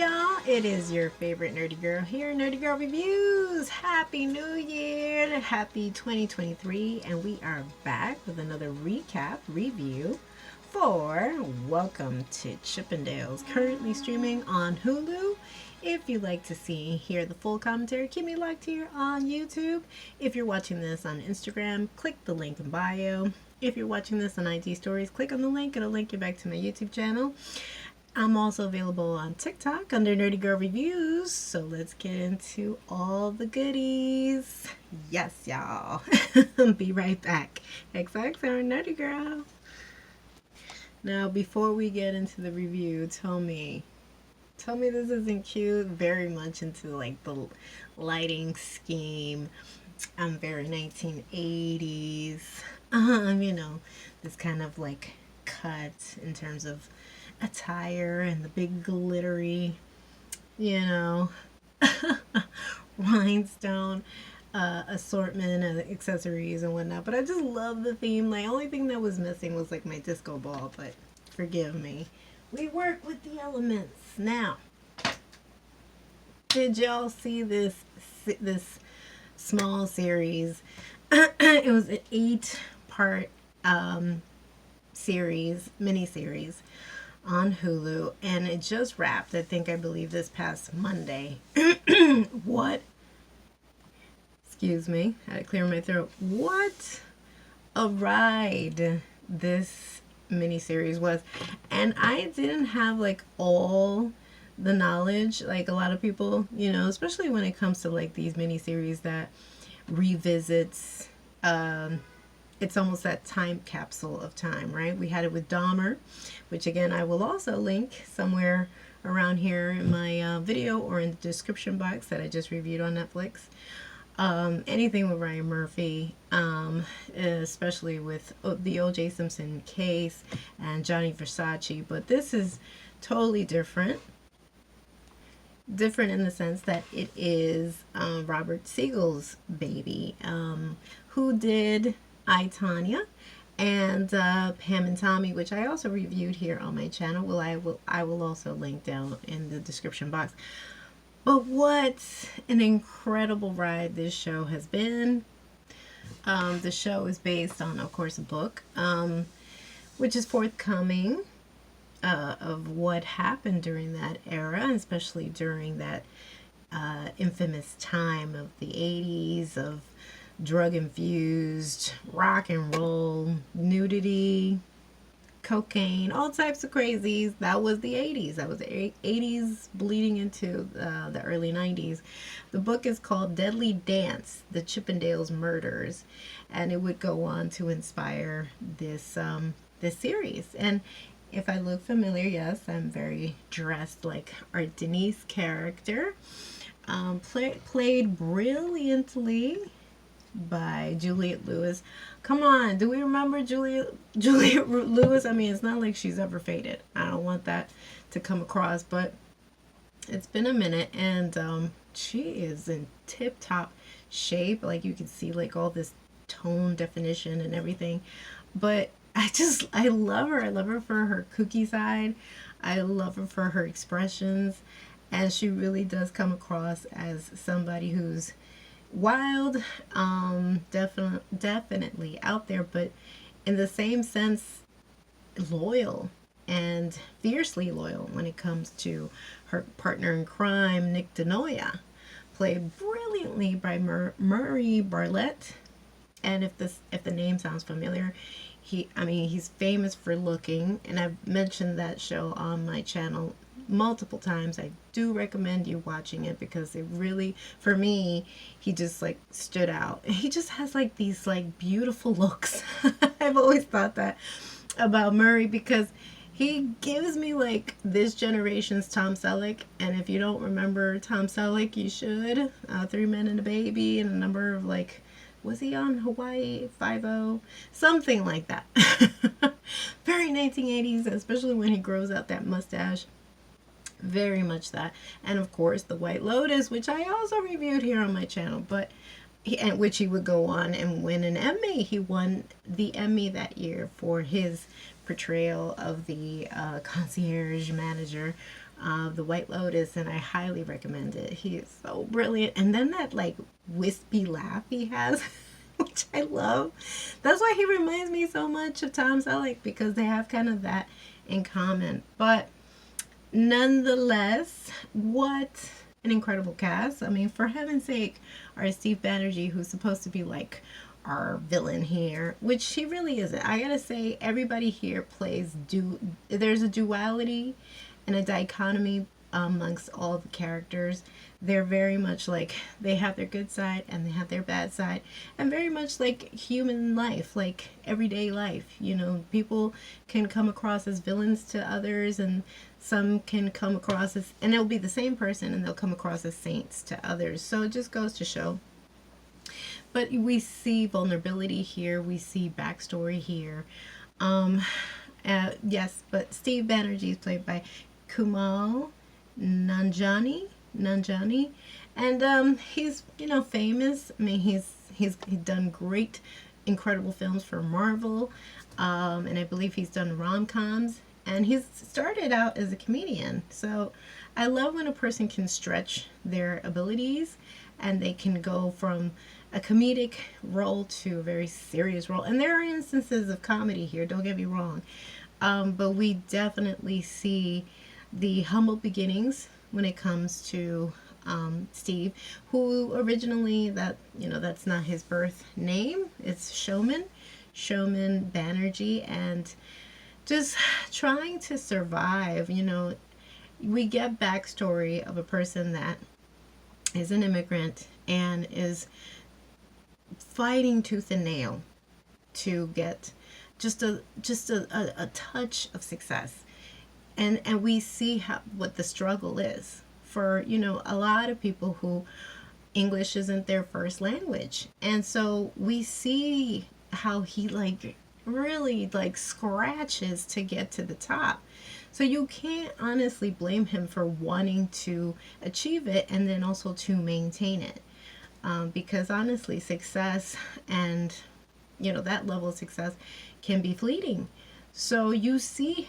y'all? It is your favorite nerdy girl here, Nerdy Girl Reviews. Happy New Year! Happy 2023, and we are back with another recap review for Welcome to Chippendales, currently streaming on Hulu. If you'd like to hear the full commentary, keep me locked here on YouTube. If you're watching this on Instagram, click the link in bio. If you're watching this on IG Stories, click on the link. It'll link you back to my YouTube channel. I'm also available on TikTok under Nerdygirlreviews. So let's get into all the goodies. Yes, y'all. Be right back. XXR Nerdy Girl. Now, before we get into the review, tell me this isn't cute. Very much into like the lighting scheme. I'm very 1980s. This kind of like cut in terms of attire and the big glittery, rhinestone assortment and accessories and whatnot. But I just love the theme. The only thing that was missing was like my disco ball, but forgive me. We work with the elements. Now, did y'all see this small series? It was an 8-part mini-series on Hulu, and it just wrapped, I believe this past Monday. What? Excuse me, I had to clear my throat. What a ride this miniseries was. And I didn't have like all the knowledge like a lot of people, especially when it comes to like these miniseries that revisits, it's almost that time capsule of time, right? We had it with Dahmer, which again I will also link somewhere around here in my video or in the description box that I just reviewed on Netflix. Anything with Ryan Murphy, especially with the O.J. Simpson case and Johnny Versace, but this is totally different in the sense that it is Robert Siegel's baby, who did I, Tonya, and Pam and Tommy, which I also reviewed here on my channel. Well, I will also link down in the description box. But what an incredible ride this show has been. The show is based on, of course, a book, which is forthcoming, of what happened during that era, especially during that infamous time of the 80s, of drug-infused rock and roll, nudity, cocaine, all types of crazies. That was the 80s. That was the 80s bleeding into the early 90s. The book is called Deadly Dance, The Chippendales Murders, and it would go on to inspire this series. And if I look familiar, yes, I'm very dressed like our Denise character, played brilliantly by Juliette Lewis. Come on, do we remember Juliette Lewis? I mean, it's not like she's ever faded. I don't want that to come across, but it's been a minute, and she is in tip-top shape. Like, you can see like all this tone definition and everything. But I love her. I love her for her kooky side. I love her for her expressions, and she really does come across as somebody who's wild, definitely out there, but in the same sense, loyal and fiercely loyal when it comes to her partner in crime, Nick DeNoia, played brilliantly by Murray Bartlett. And if the name sounds familiar, he's famous for Looking, and I've mentioned that show on my channel multiple times. I do recommend you watching it because it really, for me, he just like stood out. He just has like these like beautiful looks. I've always thought that about Murray, because he gives me like this generation's Tom Selleck. And if you don't remember Tom Selleck, you should. 3 Men and a Baby, and a number of like, was he on Hawaii 5-0? Something like that. Very 1980s, especially when he grows out that mustache. Very much that. And of course The White Lotus, which I also reviewed here on my channel, but which he would go on and win an Emmy. He won the Emmy that year for his portrayal of the concierge manager of the White Lotus, and I highly recommend it. He is so brilliant. And then that like wispy laugh he has, which I love. That's why he reminds me so much of Tom Selleck, because they have kind of that in common. But nonetheless, what an incredible cast. I mean, for heaven's sake, our Steve Banerjee, who's supposed to be like our villain here, which he really isn't. I gotta say, everybody here plays there's a duality and a dichotomy amongst all the characters. They're very much like, they have their good side and they have their bad side, and very much like human life, like everyday life. You know, people can come across as villains to others, and some can come across as, and it'll be the same person, and they'll come across as saints to others. So it just goes to show. But we see vulnerability here, we see backstory here. Yes, but Steve Banerjee is played by Kumail Nanjiani, and he's, you know, famous. I mean, he's done great, incredible films for Marvel, and I believe he's done rom-coms. And he's started out as a comedian. So I love when a person can stretch their abilities and they can go from a comedic role to a very serious role. And there are instances of comedy here, don't get me wrong. But we definitely see the humble beginnings when it comes to Steve, who originally, that, you know, that's not his birth name. It's Showman Banerjee, and just trying to survive. You know, we get backstory of a person that is an immigrant and is fighting tooth and nail to get just a touch of success, and we see what the struggle is for, you know, a lot of people who English isn't their first language. And so we see how he like really like scratches to get to the top. So you can't honestly blame him for wanting to achieve it and then also to maintain it. Because honestly, success and, you know, that level of success can be fleeting. So you see